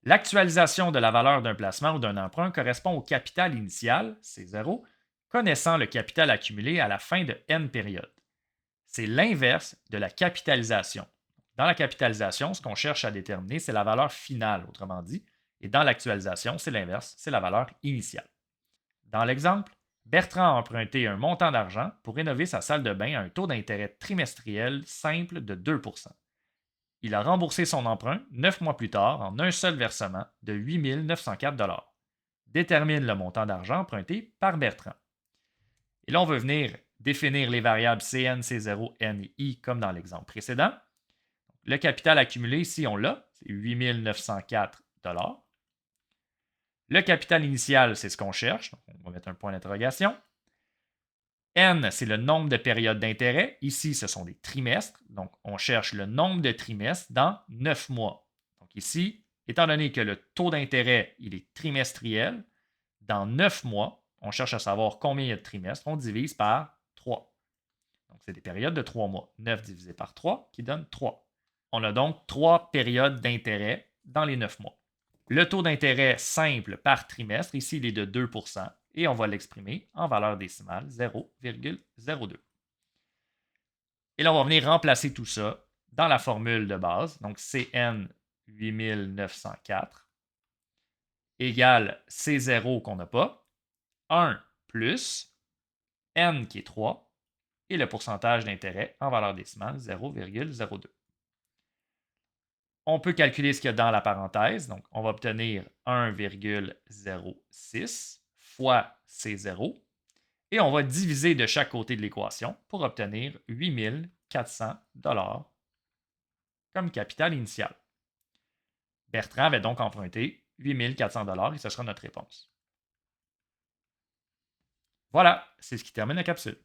L'actualisation de la valeur d'un placement ou d'un emprunt correspond au capital initial, C0, connaissant le capital accumulé à la fin de N périodes. C'est l'inverse de la capitalisation. Dans la capitalisation, ce qu'on cherche à déterminer, c'est la valeur finale, autrement dit, et dans l'actualisation, c'est l'inverse, c'est la valeur initiale. Dans l'exemple, Bertrand a emprunté un montant d'argent pour rénover sa salle de bain à un taux d'intérêt trimestriel simple de 2 %. Il a remboursé son emprunt 9 mois plus tard en un seul versement de 8 904 $. Détermine le montant d'argent emprunté par Bertrand. Et là, on veut venir définir les variables CN, C0, N et I comme dans l'exemple précédent. Le capital accumulé, ici, on l'a, c'est 8 904 $. Le capital initial, c'est ce qu'on cherche. Donc, on va mettre un point d'interrogation. N, c'est le nombre de périodes d'intérêt. Ici, ce sont des trimestres. Donc, on cherche le nombre de trimestres dans 9 mois. Donc, ici, étant donné que le taux d'intérêt, il est trimestriel, dans 9 mois, on cherche à savoir combien il y a de trimestres. On divise par 3. Donc, c'est des périodes de 3 mois. 9 divisé par 3 qui donne 3. On a donc 3 périodes d'intérêt dans les 9 mois. Le taux d'intérêt simple par trimestre, ici, il est de 2 % et on va l'exprimer en valeur décimale 0,02. Et là, on va venir remplacer tout ça dans la formule de base. Donc, CN 8904 égale C0 qu'on n'a pas, 1 plus N qui est 3 et le pourcentage d'intérêt en valeur décimale 0,02. On peut calculer ce qu'il y a dans la parenthèse. Donc, on va obtenir 1,06 fois C0 et on va diviser de chaque côté de l'équation pour obtenir 8 400 $ comme capital initial. Bertrand avait donc emprunté 8 400 $ et ce sera notre réponse. Voilà, c'est ce qui termine la capsule.